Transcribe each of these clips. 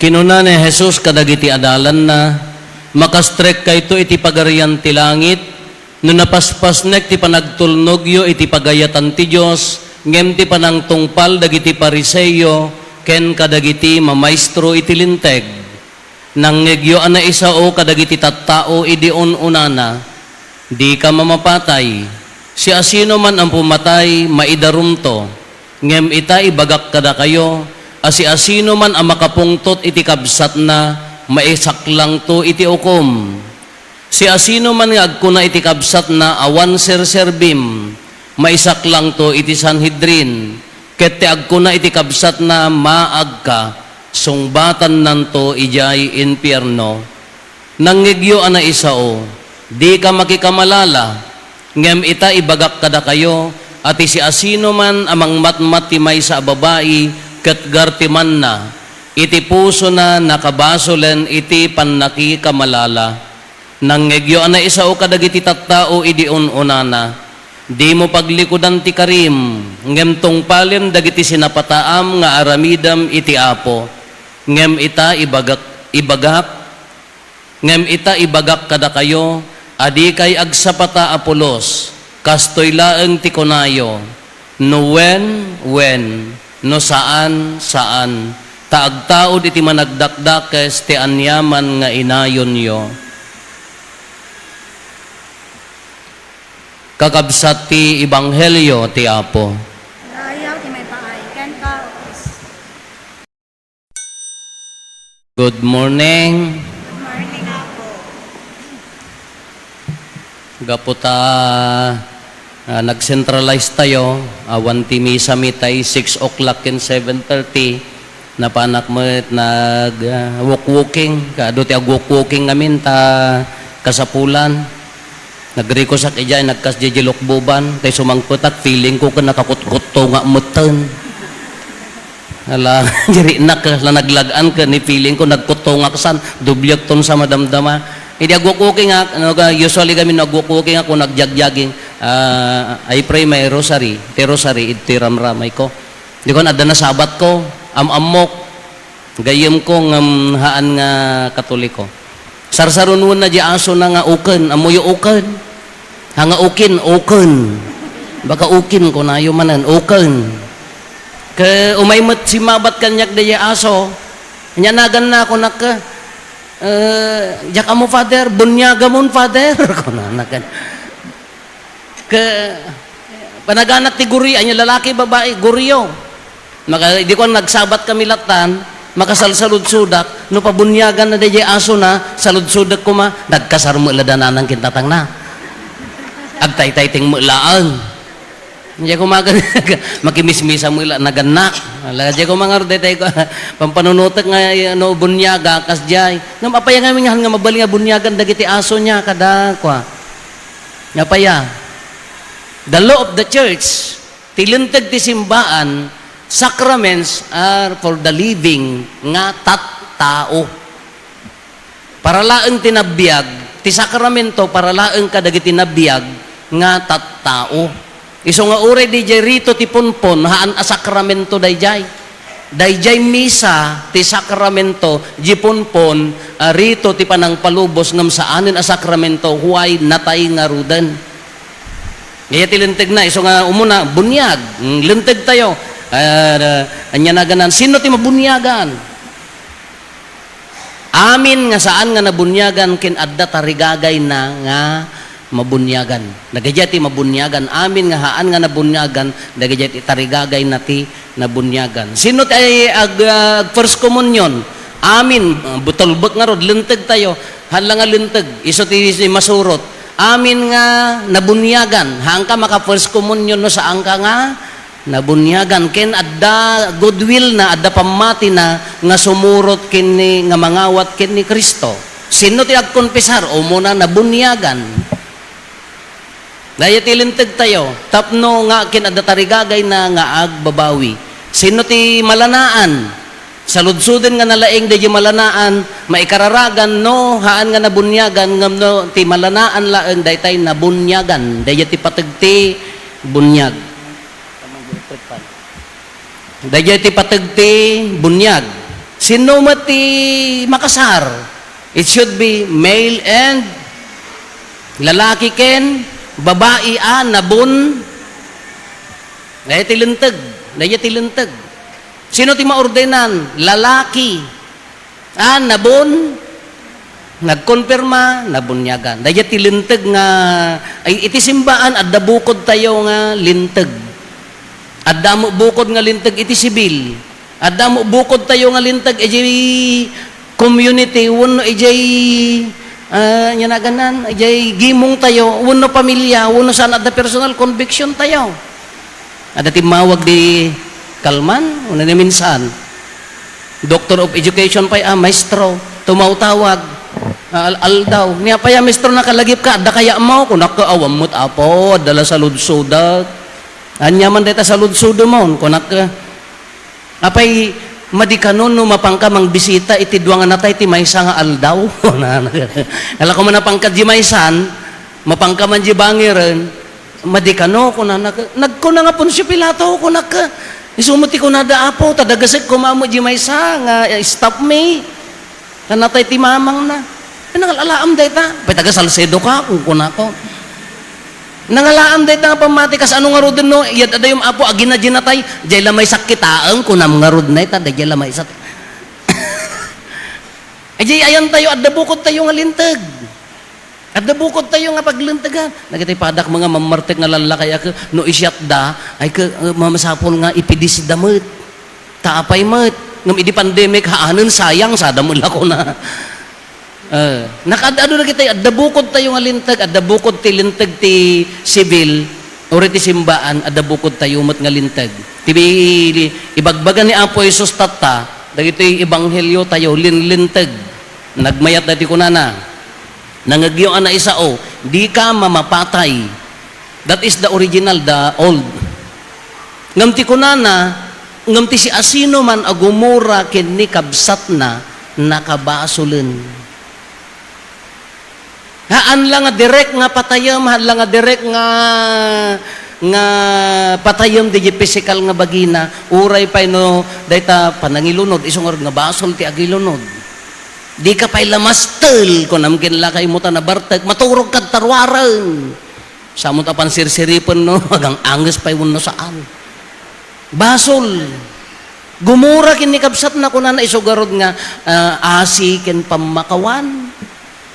Kinuna ni Jesus kadagiti adalan na, makastrek kayto iti pagarian ti langit, no napaspasnek ti panagtulnogyo iti pagayatan ti Diyos, ngem ti panangtungpal dagiti pariseyo, ken kadagiti mamaestro iti linteg. Nangegyo ana isao kadagiti tattao idi unana, di ka mamapatay. Si asino man ang pumatay, maidarumto. Ngem ita ibagak kada kayo, asi asino man ang makapungtot iti kabsat na, maisaklang to iti ukom. Si asino man nga agkuna iti kabsat na awan serserbim, maisaklang to iti Sanhedrin. Ket ti agkuna iti kabsat na maagka, sungbatan nanto ijay impyerno. Nangegyo ana isao, di ka makikamalala, ngem ita ibagak kada kayo, ati si asino man amang matmat ti may sa babae, ket gartiman na, iti puso na nakabasolen iti pannaki kamalala. Nangegyo ana isao kadagiti tattao idi unana, di mo paglikudan ti karim, ngem tungpalem dagiti sinapataam nga aramidam iti apo. Ngem ita ibagak kada kayo, adi kay agsapata Apolos, kastoy laeng ti kunayo, no when, no saan, taagtaod iti managdakdakes ti anyaman nga inayon yo. Kakabsat ti Ebanghelyo ti Apo. Ayaw ti may paay, ken ka. Good morning. Good morning ako. Gaputa nag-centralize tayo, awan ti misa mitay 6 o'clock and 7:30, napanak mo nag-walk-walking, kaado ti ag-walk-walking ngamin ta kasapulan. Nagriko sa kajay, nagkas-jijilokbuban, tayo sumangputak, feeling ko ka nakakutkuto nga mutan. Ala, jiri na ka, naglagaan ka, ni feeling ko nagkuto nga kasan, dublyak ton sa madamdama. Hindi ag-walk-walking nga, usually kami nag-walk-walking ako, nag-jog-jogging. I pray may rosary, ti rosary, iti ramramay ko. Di ko na, na sabat ko, amok, gayem ko ng haan nga katoliko. Sarsarunun na di aso na nga uken, amuyo uken. Hanga ukin. Baka ukin ko na yung manan, uken. Ke umaymat si mabat kanyak di aso, nyanagan na ako naka, jak amo father, bunyaga mon father. Ko na nakan. Ke panaganat ti guri, anya lalaki babae, guriyo. Maka di ko nagsabat kami latan, makasalsalud-sudak, no pabunyagan na di aso na, salud-sudak ko nagkasar mo iladanan ng kintatang na. Agtay-tayting mo ilaan. Hindi ko makimismisa mo ila, naganak. Hindi ko mga rudetay ko, pampanunutak nga, bunyaga, kasjay. Napaya nga nga mabali nga bunyagan, dagiti aso niya, kada, kwa. Napaya. The law of the church, tilintag ti simbaan, sacraments are for the living nga tattao. Para laeng tinabiyag, ti sakramento para laeng kadagiti nabiyag nga tattao. Iso nga ure di jay rito ti punpon, haan a sakramento dayjay. Dayjay misa ti sakramento, di punpon, rito ti panang palubos ngam saanin a sakramento, huway natay nga rudan. Kaya tilintag na, iso nga umuna, bunyag, lintag tayo. Anya na ganan, sino ti mabunyagan? Amin nga saan nga nabunyagan, kin adda tarigagay na nga mabunyagan. Nagajati mabunyagan, amin nga haan nga nabunyagan, nagajati tarigagay na ti nabunyagan. Sino ti first communion? Amin, butolbot nga rod, lintag tayo, hala nga lintag, iso ti masurot. Amin nga nabunyagan, haan ka maka first communion no saan ka nga nabunyagan, ken adda goodwill na, adda pamati na nga sumurot kini nga mangawat kini Kristo. Sino ti agkonpisar o muna nabunyagan? Daya tilintag tayo, tapno nga kin adda tarigagay na nga agbabawi. Sino ti malanaan? Saludsuden nga nalaing di malanaan, maikararagan no haan nga nabunyagan ngam no ti malanaan laeng daytay nabunyagan. Daya ti patagti bunyag. Daya ti patagti bunyag. Sino mati makasar? It should be male and lalaki ken, babae nabun. Dahil tilintag. Dahil tilintag. Sino ti maordenan? Lalaki. Nabun. Nagkonfirma, nabunyagan. Dahil tilintag nga, ay iti simbaan, at bukod tayo nga lintag. At damo bukod nga lintag, iti sibil. At damo bukod tayo nga lintag, iti community, wano iti yanaganan, iti gimong tayo, wano pamilya, wano saan at personal conviction tayo. At timawag di kalman, wano ni minsan. Doctor of Education pa, maestro, tumawtawag, aldaw. Niya pa maestro nakalagip ka, da kaya mo, kung nakaawam mo't apo, dala sa ludsudat. Anya man dita sa ludsudo mo, kung apay, madikanon no mapangka mang bisita, itidwangan na tayo, ti maysa nga aldaw. Alam ko man napangka di maysan, mapangka man di bangiran, madikano, kung nagkuna nga Poncio Pilato, kung isumuti ko na daapo, tadagasik ko maamo di maysa, nga stop me. Kanatay ti mamang na. Nangalaam day ta. Pay taga Salcedo ka kung kunako. Nangalaam day ta pamati kas ano nga rodon no. Iyad ada yung apo agina jinatay. Jay lamay sakitaang kunam nga rod na ita. Jay lamay sak. Jay ayan tayo adda bukod tayo nga lintag. Adda bukod tayo nga paglintagan. Nagitay padak mga mamartek nga lalakay ako no isyat da ay mamasapol nga ipidis damot. Taapay mat. Ngam idi pandemic haanen sayang sa damol ako na. Nakadado na kita, adda bukod tayo nga lintag, adda bukod ti lintag ti sibil, uri ti simbaan, adda bukod tayo mat nga lintag. Tibi ibagbagan ni Apo Jesus tata, dagito yung ebanghelyo tayo, linlintag. Nagmayat dati ko na. Nangagyo na isao, di ka mamapatay. That is the original, the old. Ngam ti ko na, ngam ti si asino man agumura ken ni kabsat na nakabasulin. Haan lang nga direct nga patayam, haan lang nga direct nga patayam di physical nga bagina, uray pay no dayta panangilunod isong nga basol ti agilunod. Di ka pay lamastel kun namkin lakay mo ta na bartek maturog kad tarwaran. Samot apan sirsiripon no hanggang anges pay wenno saan. Basol. Gumura kini kabsat na kunan isugarod nga asi ken pamakawan.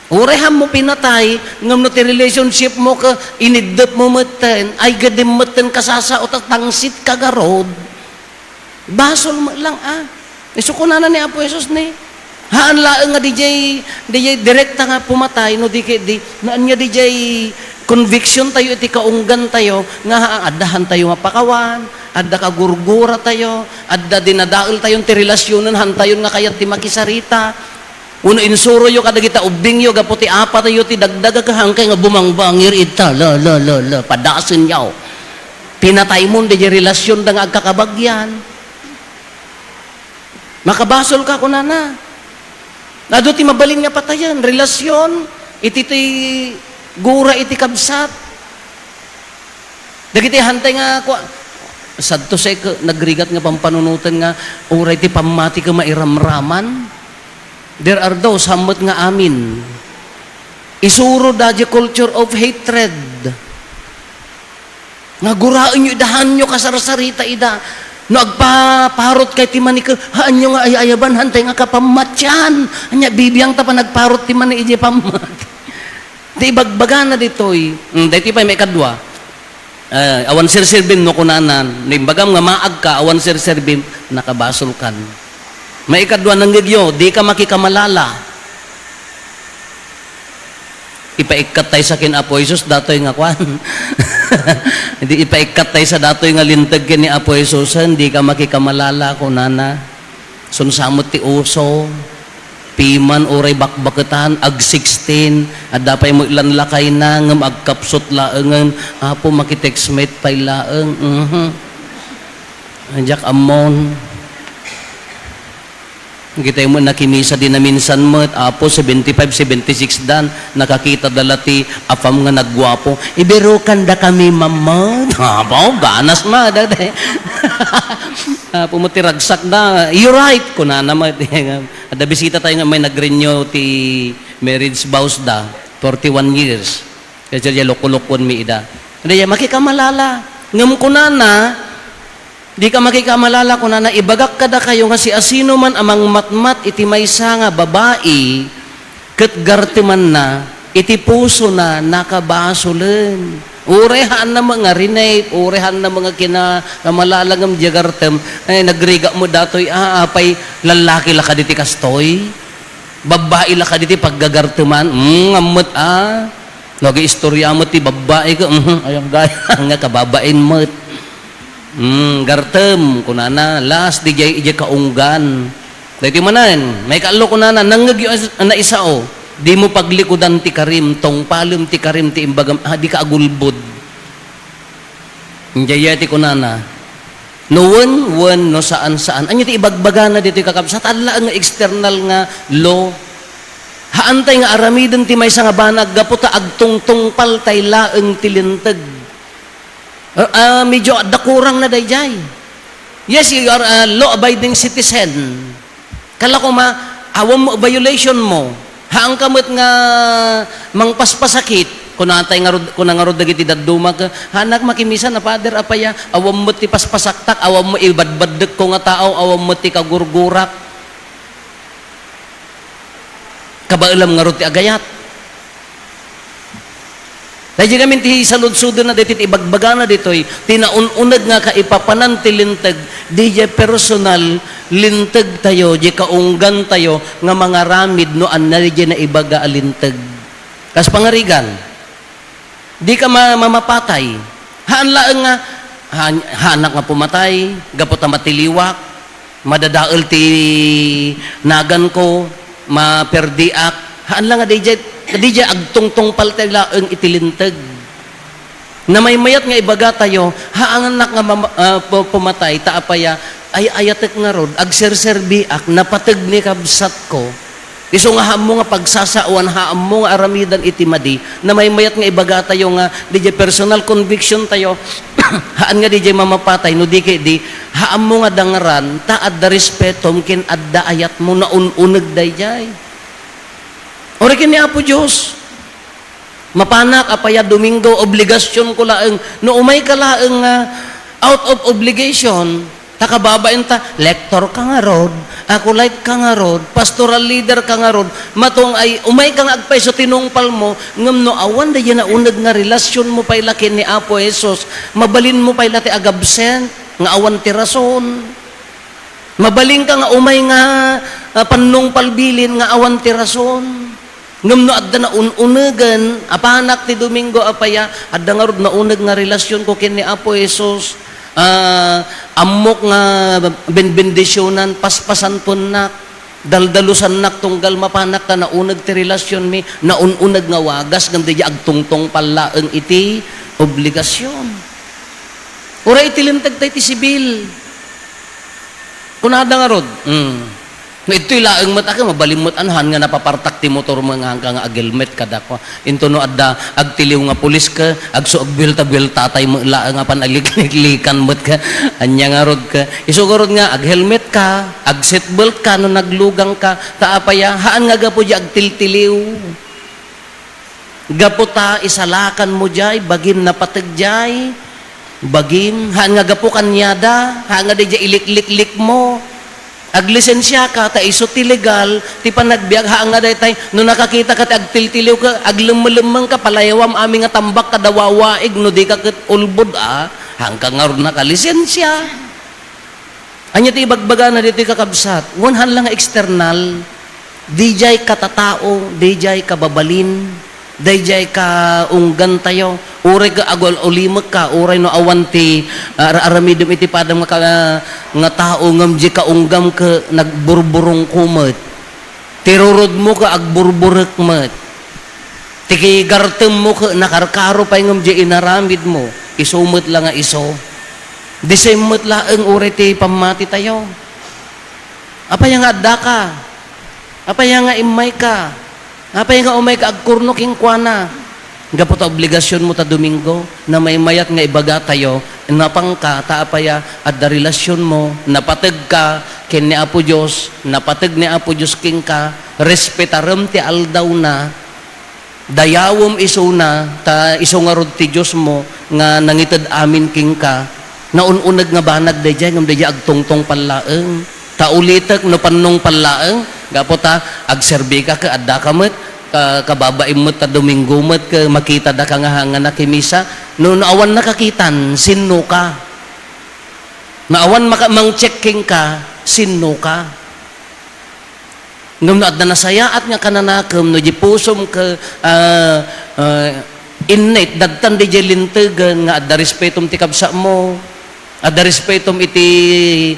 Ureham mo pinatay ngam no ti relationship mo ka inidep mo meten ay gadim meten kasasa o tangsit kagarod. Basol mo lang isukunan ni Apo Jesus ni. Haan laeng nga DJ direkta nga pumatay no di naan nga DJ conviction tayo iti kaunggan tayo nga addahan tayo mapakawan, adda ka gurgura tayo, adda dinadaol tayong ti relasyonan hantayon nga kayat ti makisarita. Uno insuro yo kadagita ubing yo gaputi apa tayo ti dagdaga ka hangkay nga bumangbangir ita la padasen yaw. Pinatay mo di relasyon da nga agkakabagyan. Makabasol ka kunana. Ado ti mabalin nga patayan, relasyon, iti gura iti kabsat. Dagiti hantay nga sadto say nagrigat nga pampanunutan nga uray ti pamati ka mairamraman. There are those hamot nga amin. Isuro dadya culture of hatred. Nga gurain nyo, idahan nyo kasarsarita ida. No agpaparot kay timan ika, haan nyo nga ayayaban, hantay nga kapamatyan. Anya, bibiyang ta pa nagparot timan ni ije pamat. Di bagbaga na ditoy. Dito pa may kadwa. Awan sirsirbin no kunanan. Nimbagam nga maag ka, awan sirsirbin, nakabasol kan. May ikadwa ng gigyo, di ka makikamalala. Ipaikat tayo sa kin Apo Jesus, datoy nga kwan. Hindi ipaikat tayo sa datoy nga lintag kin ni Apo Jesus, hindi ka makikamalala kunana. Sunsamot ti uso, piman oray bakbaketan, ag 16, at dapay mo ilan lakay na, ngam agkapsot laengan, Apo makiteksmate pay laeng, Anjak amon. Kita mo nakimisa din na minsan mo, apo 75, 76 dan, nakakita dalati, apam nga nagwapo. Ibirukan da kami, mama. Apo, ganas ma. Pumutiragsak na. You're right. Kuna naman. Ada bisita tayo nga may nag-renew ti marriage vows da. 41 years. Kaya siya loko-lokon mi ida. Kaya makikamalala. Ngam kuna na, di ka makikamalala ko na ibagak kada kayo nga si asino man amang matmat iti maysa nga babae ket garteman na iti puso na nakabasulen. Urehan na mga rinay, urehan na mga kinamalalagam jagartem ay nagriga mo datoy apay lalaki la kaditi kastoy. Babae la kaditi paggagarteman. Amot lagi istorya mo ti babae ko. Ayang gaya nga kababain mo. Gartem kunana last DJ kaunggan dahiti manan may kaalo kunana nangagyo na isao di mo paglikudan ti karim tong palum ti karim ti imbagam di ka agulbod njayati kunana no saan anyo ti ibagbagana dito kakabsat alla nga external nga law haantay nga aramiden ti maysa nga banag gaputa agtungtong paltay laeng tilinteg. Medyo dakurang na dayjay. Yes, you are a law-abiding citizen. Kala ko awam mo, violation mo. Haang kamot nga mangpaspasakit. Kunatay nga rod dagiti daduma ka. Hanak makimisa na pader apaya. Awam mo ti paspasaktak. Awam mo ibadbaddek ko nga tao. Awam mo ti kagurgurak. Kabailam nga rod ti agayat. Dahil kami ti salud-sudo na dito, ibagbaga na dito, tinaununag nga kaipapanan ti lintag, di personal, lintag tayo, di kaunggan tayo, nga mga ramid no anali na ibaga alintag. Kas pangarigan, di ka mamapatay. Haanlaan nga, hanak nga pumatay, gapot na matiliwak, madadaol ti nagan ko, maperdiak, haanlaan nga di agtungtong paltay laeng itilintag. Na may mayat nga ibaga tayo, haanganak nga pumatay, taapaya, ay ayatek nga rod, agserserbiak, napatag ni kabsat ko, iso nga hamo nga pagsasauan, hamo nga aramidan itimadi, na may mayat nga ibaga tayo nga, di personal conviction tayo, haan nga di mamapatay, no di hamo nga dangaran, taad da respetom, kin adda ayat mo na ununag dayjay. Orikin ni Apo Diyos. Mapanak, apaya Domingo, obligasyon ko laeng. No umay ka laeng out of obligation, takababain ta, lector ka nga rod, acolyte ka nga rod, pastoral leader ka nga rod, matong ay umay ka nga agpay so tinungpal mo, ngam no awan da yan na unag nga relasyon mo pay lakin ni Apo Jesus, mabalin mo pay lati agabsent, nga awan ti rason. Mabaling ka nga umay nga panungpal bilin nga awan ti rason. Ngam no adda na unugan apanak ti Domingo apaya adda nga rod na uneg nga relasyon ko ken ni Apo Jesus amok nga benbendisyonan paspasan pon nak daldalusan nak tunggal mapanak ta na uneg ti relasyon mi na ununeg nga wagas ngam di agtungtong palaeng iti obligasyon. Ura itilintag tay ti sibil kunada nga rod ito'y laeng mat ako, mabalimot anhan nga napapartak ti motor mga hanggang nga agelmet kada ko. Into no adda agtiliw nga pulis ka, agsuagbil tatay mo laeng nga panaliklikan mat ka, anya nga rod ka. Isugurod nga aghelmet ka, agseatbelt ka no naglugang ka, taapaya haan nga gapo di agtiltiliw. Gapo ta isalakan mo jay, bagin napatag jay, bagin haan nga gapo kanyada, haan nga di jay ilik-lik mo. Aglisensya ka, ta iso ti legal, ti panagbiag, haan nga day no nakakita ka, ti agtiltiliw ka, aglumalamang ka, palayawam aming nga tambak ka, dawawaig, no di ka kat ulbod, hanggang nga ron nakalisensya. Anya ti ibagbaga na dito kakabsat, wanhan lang external, dijay katatao, dijay kababalin, dijay ka unggan tayo, uray ka agol ulimak ka, uray no awanti aramidum iti padang nga tao ngam di ka unggam ka nagburburong kumet, tirurod mo ka agburburek met, tikigartem mo ka nakarkaro pa ngam di inaramid mo, isumot lang nga iso, disemot laeng uray ti pamati tayo. Apay nga adda ka. Apay nga imay ka. Apay nga umay ka agkurno king kuana. Gapot obligasyon mo ta Domingo na may mayat nga ibaga tayo, napang ka, taapaya, at da relasyon mo, napatag ka, kin ni Apo Diyos, napatag ni Apo Diyos king ka, respetaram ti aldaw na, dayawom iso na, ta iso nga rod ti Diyos mo, nga nangitad amin king ka, naununag nga banag da dyan, ngam da dyan agtungtong palaeng, ta ulitak no panong palaeng, gapot ta, agserbi ka ka, adda ka met, kababaim mo ta Domingo mo ka makita da ka nga hanga na kimisa no naawan nakakitan sinno ka naawan mang-checking ka sinno ka ngam na nasayaat nga kananakam no di pusom ka innate dagtan di lintegan nga adda respetum ti kabsa mo adda respetum iti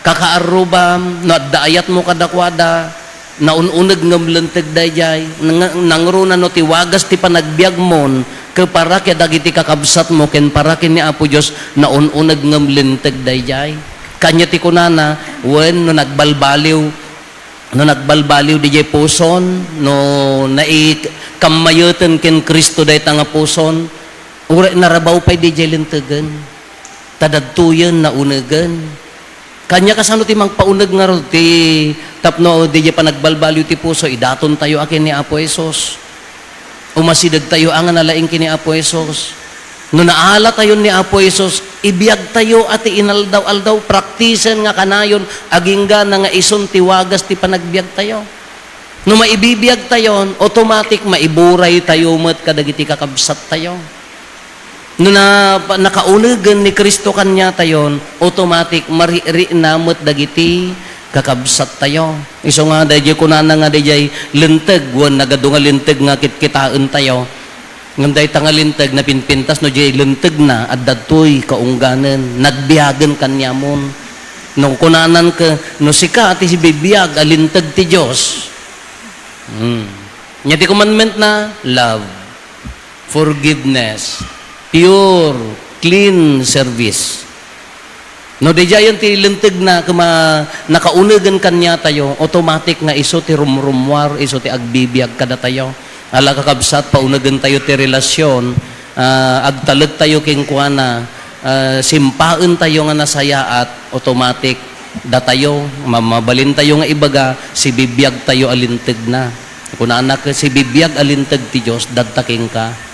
kakaarubam no adda ayat mo kadakwada naununag ng lenteg dayjay nangruna no tiwagas ti panagbiag mon ke para kaya dagiti kakabsat mo ken para ken ni Apo Dios naununag ng lenteg dayjay kanya ti kunana wen no nagbalbaliw dijay puson no nai kamayoten ken Kristo day nga puson ura narabaw pay dijay lentegan tadadtuyen na unegan kanya kasano ti mangpaunag nga ro ti tapno di pa nagbalbaliw ti puso idaton tayo akin ni Apo Esos umasidag tayo ang nalaing kini Apo Esos no naala tayo ni Apo Esos ibiyag tayo at inaldaw-aldaw praktisen nga kanayon agingga na nga ison tiwagas ti panagbiag tayo no maibibiyag tayo automatic maiburay tayo met kadagiti kakabsat tayo no na nakaunegan ni Kristo kanya tayon automatic mariri namot dagiti kakabsat tayo iso nga dayjay kunana nga dayjay lenteg wan nagadu nga lenteg nga kitkitaan tayo ngam day tanga lenteg na pinpintas no jay lenteg na at dadtoy kaungganen nagbiyagan kanyamon no kunanan ka no sika ati si bibiyag alinteg ti Dios nya ti commandment na love forgiveness pure, clean service. No, di jayan ti lenteg na kuma nakaunegan kanya tayo, automatic nga iso ti rumrumwar, iso ti agbibiyag kada tayo. Ala kakabsat, paunegan tayo ti relasyon, agtalag tayo king kuana, simpaan tayo nga nasaya at automatic da tayo, mamabalin tayo nga ibaga, si bibiyag tayo alinteg na. Kung anak si bibiyag alinteg ti Diyos, dadtaking ka.